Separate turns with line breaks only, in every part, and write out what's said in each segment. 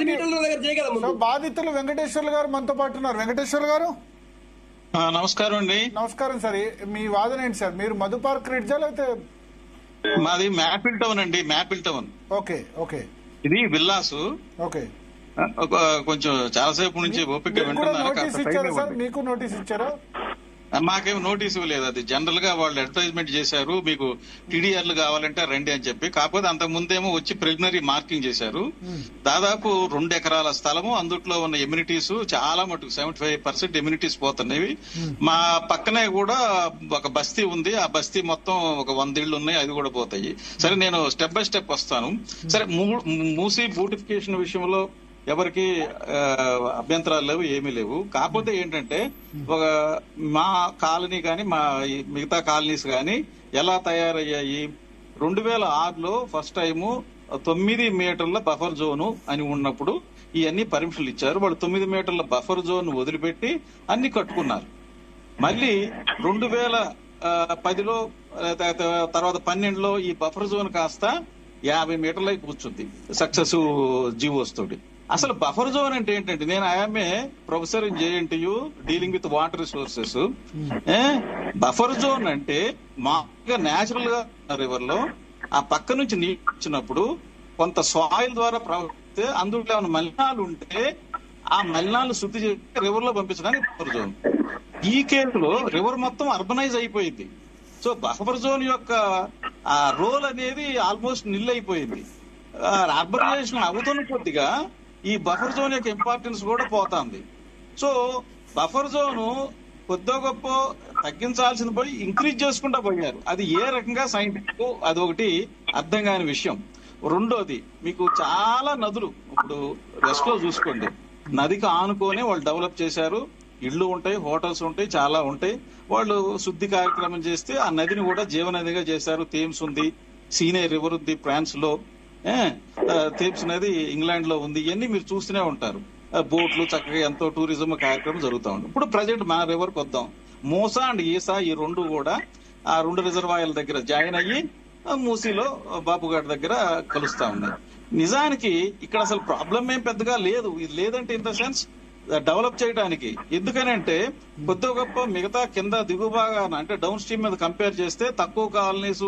మీటర్ల దగ్గర చేయగలం.
సో బాధితులు వెంకటేశ్వర్లు గారు మనతో పాటు ఉన్నారు. వెంకటేశ్వర్లు గారు
నమస్కారం అండి.
నమస్కారం సార్. మీ వాదన ఏంటి సార్? మీరు మధు పార్క్ రిడ్జా లేకపోతే?
మాది మ్యాపిల్ టౌన్ అండి, మ్యాపిల్ టౌన్.
Okay okay.
ఇది విల్లాసు.
ఓకే.
కొంచెం చాలాసేపు నుంచి ఓపిక
నోటీస్ ఇచ్చారా సార్? మీకు నోటీస్ ఇచ్చారా?
మాకేం నోటీస్ ఇవ్వలేదు. అది జనరల్ గా వాళ్ళు అడ్వర్టైజ్మెంట్ చేశారు, మీకు టీడీఆర్లు కావాలంటే రండి అని చెప్పి. కాకపోతే అంతకు ముందేమో వచ్చి ప్రిలిమినరీ మార్కింగ్ చేశారు. దాదాపు 2 ఎకరాల స్థలము, అందుట్లో ఉన్న ఎమ్యూనిటీస్ చాలా మటుకు 75% ఎమ్యూనిటీస్ పోతున్నాయి. మా పక్కనే కూడా ఒక బస్తీ ఉంది, ఆ బస్తీ మొత్తం ఒక 100 ఇళ్లు ఉన్నాయి, అది కూడా పోతాయి. సరే, నేను స్టెప్ బై స్టెప్ వస్తాను. సరే, మూసీ బ్యూటిఫికేషన్ విషయంలో ఎవరికి అభ్యంతరాలు లేవు, ఏమీ లేవు. కాకపోతే ఏంటంటే ఒక మా కాలనీ కానీ మా మిగతా కాలనీస్ కానీ ఎలా తయారయ్యాయి, 2006లో ఫస్ట్ టైము 9 మీటర్ల బఫర్ జోను అని ఉన్నప్పుడు ఇవన్నీ పర్మిషన్లు ఇచ్చారు. వాళ్ళు 9 మీటర్ల బఫర్ జోన్ వదిలిపెట్టి అన్ని కట్టుకున్నారు. మళ్ళీ 2010లో తర్వాత 12లో ఈ బఫర్ జోన్ కాస్త 50 మీటర్లకి కూర్చుంది సక్సెస్ జీవోస్ తోటి. అసలు బఫర్ జోన్ అంటే ఏంటంటే, నేను I'm a professor in JNTU dealing with water resources. Buffer zone అంటే మామూలుగా నేచురల్ గా రివర్ లో ఆ పక్క నుంచి నీళ్ళు వచ్చినప్పుడు కొంత సాయిల్ ద్వారా ప్రవహిస్తే అందులో ఏమైనా మలినాలు ఉంటే ఆ మలినాలు శుద్ధి చేసి రివర్ లో పంపించడానికి బఫర్ జోన్. ఈ కేసులో రివర్ మొత్తం అర్బనైజ్ అయిపోయింది. సో బఫర్ జోన్ యొక్క ఆ రోల్ అనేది ఆల్మోస్ట్ నిల్ అయిపోయింది. అర్బనైజేషన్ అవుతున్న కొద్దిగా ఈ బఫర్ జోన్ యొక్క ఇంపార్టెన్స్ కూడా పోతుంది. సో బఫర్ జోన్ కొద్దో గొప్ప తగ్గించాల్సింది పోయి ఇంక్రీజ్ చేసుకుంటా పోయారు. అది ఏ రకంగా సైంటిఫిక్, అది ఒకటి అర్థం కాని విషయం. రెండోది, మీకు చాలా నదులు ఇప్పుడు వెస్ట్ లో చూసుకోండి, నదికి ఆనుకోనే వాళ్ళు డెవలప్ చేశారు. ఇళ్లు ఉంటాయి, హోటల్స్ ఉంటాయి, చాలా ఉంటాయి. వాళ్ళు శుద్ధి కార్యక్రమం చేస్తే ఆ నదిని కూడా జీవనదిగా చేశారు. థేమ్స్ ఉంది, సీనే రివర్ ఉంది ఫ్రాన్స్ లో, థేమ్స్ నది ఇంగ్లాండ్ లో ఉంది. ఇవన్నీ మీరు చూస్తూనే ఉంటారు. బోట్లు చక్కగా ఎంతో టూరిజం కార్యక్రమం జరుగుతూ ఉంది. ఇప్పుడు ప్రజెంట్ మన రివర్ కి వద్దాం. మోసా అండ్ ఈసా ఈ రెండు కూడా ఆ 2 రిజర్వాయర్ల దగ్గర జాయిన్ అయ్యి మూసీలో బాపుఘాట్ దగ్గర కలుస్తా ఉన్నాయి. నిజానికి ఇక్కడ అసలు ప్రాబ్లం ఏం పెద్దగా లేదు. ఇది లేదంటే ఇన్ ద సెన్స్ డెవలప్ చేయడానికి. ఎందుకనంటే కొద్ది గొప్ప మిగతా కింద దిగువ భాగాన అంటే డౌన్ స్ట్రీమ్ మీద కంపేర్ చేస్తే తక్కువ కాలనీస్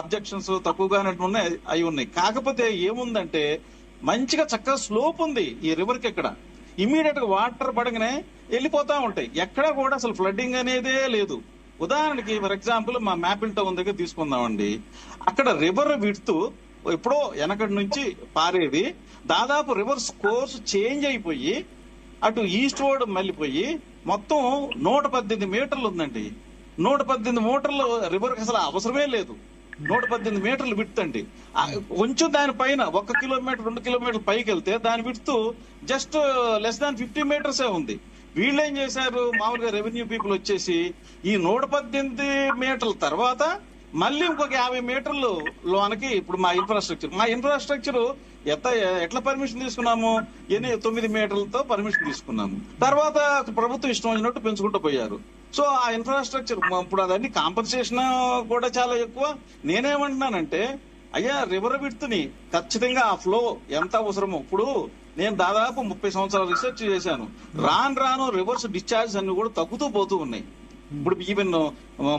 అబ్జెక్షన్స్ తక్కువగానే ఉన్నాయి, అవి ఉన్నాయి. కాకపోతే ఏముందంటే మంచిగా చక్కగా స్లోప్ ఉంది ఈ రివర్ కి. ఇక్కడ ఇమీడియట్ గా వాటర్ పడగానే వెళ్ళిపోతా ఉంటాయి. ఎక్కడ కూడా అసలు ఫ్లడ్డింగ్ అనేదే లేదు. ఉదాహరణకి ఫర్ ఎగ్జాంపుల్ మా మ్యాపిల్ టౌన్ దగ్గర తీసుకుందామండి. అక్కడ రివర్ విడ్త్ ఎప్పుడో వెనకటి నుంచి పారేది, దాదాపు రివర్స్ కోర్స్ చేంజ్ అయిపోయి అటు ఈస్ట్ వర్డ్ మళ్ళీపోయి మొత్తం 118 మీటర్లు ఉందండి. 118 మీటర్లు రివర్ కి అసలు అవసరమే లేదు. 118 మీటర్లు విడ్త్ అండి. కొంచెం దానిపైన 1 కిలోమీటర్ 2 కిలోమీటర్లు పైకి వెళ్తే దాని విడ్త్ జస్ట్ లెస్ దాన్ 50 మీటర్సే ఉంది. వీళ్ళు ఏం చేశారు, మామూలుగా రెవెన్యూ పీపుల్ వచ్చేసి ఈ 118 మీటర్ల తర్వాత మళ్ళీ ఇంకొక 50 మీటర్లు లోనకి ఇప్పుడు మా ఇన్ఫ్రాస్ట్రక్చర్ ఎట్లా పర్మిషన్ తీసుకున్నాము, 9 మీటర్లతో పర్మిషన్ తీసుకున్నాము. తర్వాత ప్రభుత్వం ఇష్టం వచ్చినట్టు పెంచుకుంటూ పోయారు. సో ఆ ఇన్ఫ్రాస్ట్రక్చర్ ఇప్పుడు అదన్నీ కాంపన్సేషన్ కూడా చాలా ఎక్కువ. నేనేమంటున్నానంటే, అయ్యా రివర్ విడ్త్ ని ఖచ్చితంగా ఆ ఫ్లో ఎంత అవసరమో, ఇప్పుడు నేను దాదాపు 30 సంవత్సరాలు రీసెర్చ్ చేశాను. రాను రివర్స్ డిశ్చార్జ్ అన్ని కూడా తగ్గుతూ పోతూ ఉన్నాయి. ఇప్పుడు ఈవెన్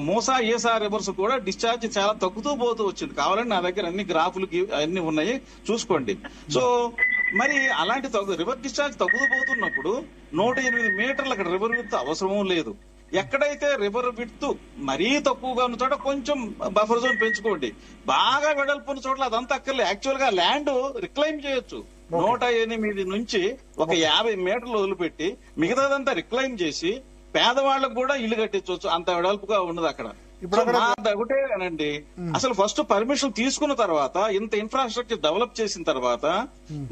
మోసా ఏసా రివర్స్ కూడా డిశ్చార్జ్ చాలా తగ్గుతూ పోతూ వచ్చింది. కావాలంటే నా దగ్గర అన్ని గ్రాఫులు అన్ని ఉన్నాయి, చూసుకోండి. సో మరి అలాంటి రివర్ డిశ్చార్జ్ తగ్గుతూ పోతున్నప్పుడు 108 మీటర్లు అక్కడ రివర్ విడ్త్ అవసరం లేదు. ఎక్కడైతే రివర్ విడ్త్ మరీ తక్కువగా ఉన్న చోట కొంచెం బఫర్ జోన్ పెంచుకోండి. బాగా వెడల్పు ఉన్న చోట్ల అదంతా అక్కర్లే. యాక్చువల్ గా ల్యాండ్ రిక్లైమ్ చేయొచ్చు. 108 నుంచి ఒక 50 మీటర్లు వదిలిపెట్టి మిగతాదంతా రిక్లైమ్ చేసి పేదవాళ్ళకు కూడా ఇల్లు కట్టించవచ్చు. అంత వెడల్పుగా ఉన్నది అక్కడ. ఒకటేనండి, అసలు ఫస్ట్ పర్మిషన్ తీసుకున్న తర్వాత ఇంత ఇన్ఫ్రాస్ట్రక్చర్ డెవలప్ చేసిన తర్వాత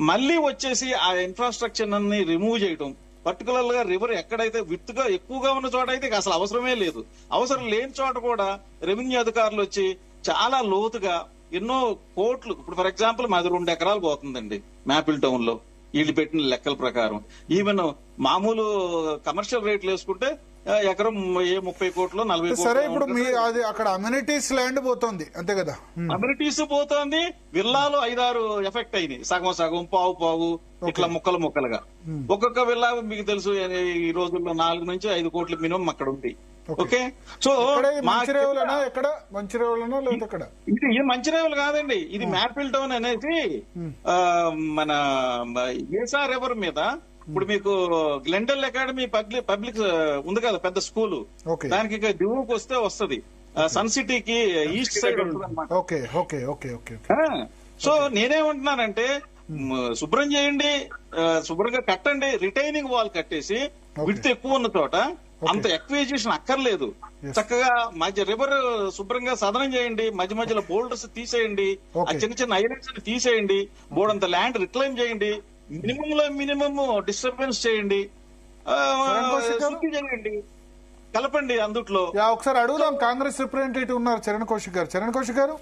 మళ్ళీ వచ్చేసి ఆ ఇన్ఫ్రాస్ట్రక్చర్ అన్ని రిమూవ్ చేయడం, పర్టికులర్ గా రివర్ ఎక్కడైతే విడ్త్ గా ఎక్కువగా ఉన్న చోట అయితే అసలు అవసరమే లేదు. అవసరం లేని చోట కూడా రెవెన్యూ అధికారులు వచ్చి చాలా లోతుగా ఎన్నో కోట్లు, ఇప్పుడు ఫర్ ఎగ్జాంపుల్ మాది 2 ఎకరాలు పోతుందండి మ్యాపిల్ టౌన్ లో వీళ్ళు పెట్టిన లెక్కల ప్రకారం. ఈవెన్ మామూలు కమర్షియల్ రేట్లు వేసుకుంటే ఎకరం 30 కోట్లు 40 కోట్లు.
సరే, ఇప్పుడు మీ అది అక్కడ అమ్యూనిటీస్ ల్యాండ్ పోతుంది అంతే కదా?
అమ్యూనిటీస్ పోతోంది, విల్లాలు 5-6 ఎఫెక్ట్ అయినాయి, సగం సగం పావు ఇట్లా ముక్కలుగా. ఒక్కొక్క విల్లా మీకు తెలుసు ఈ రోజుల్లో 4 నుంచి 5 కోట్ల మినిమం అక్కడ ఉంది. ఓకే, సో
మంచిరేవులనా ఎక్కడ? మంచిరేవులనా లేదా ఎక్కడ?
ఇది మంచిరేవులు కాదండి, ఇది మ్యాపిల్ టౌన్ అనేది మన ఏసా రివర్ మీద. ఇప్పుడు మీకు గ్లెండల్ అకాడమీ పబ్లిక్ ఉంది కదా, పెద్ద స్కూల్, దానికి ఇక దిగువకు వస్తే వస్తుంది, సన్ సిటీకి ఈస్ట్ సైడ్ ఉంటుంది అన్నమాట. సో నేనేమంటున్నానంటే శుభ్రం చేయండి, శుభ్రంగా కట్టండి, రిటైనింగ్ వాల్ కట్టేసి విడ్త్ ఎక్కువ ఉన్న చోట అంత ఎక్విజేషన్ అక్కర్లేదు. చక్కగా మధ్య రివర్ శుభ్రంగా సదనం చేయండి, మధ్య మధ్యలో బోల్డర్స్ తీసేయండి, ఆ చిన్న చిన్న ఐలాండ్స్ తీసేయండి, బోర్డంత ల్యాండ్ రిక్లైమ్ చేయండి, మినిమం లో మినిమం డిస్టర్బెన్స్ చేయండి, శుద్ధి చేయండి, కలపండి అందుట్లో.
ఒకసారి అడుగుదాం, కాంగ్రెస్ రిప్రజెంటేటివ్ ఉన్నారు చరణ్ కౌశిక్ గారు. చరణ్ కౌశిక్ గారు,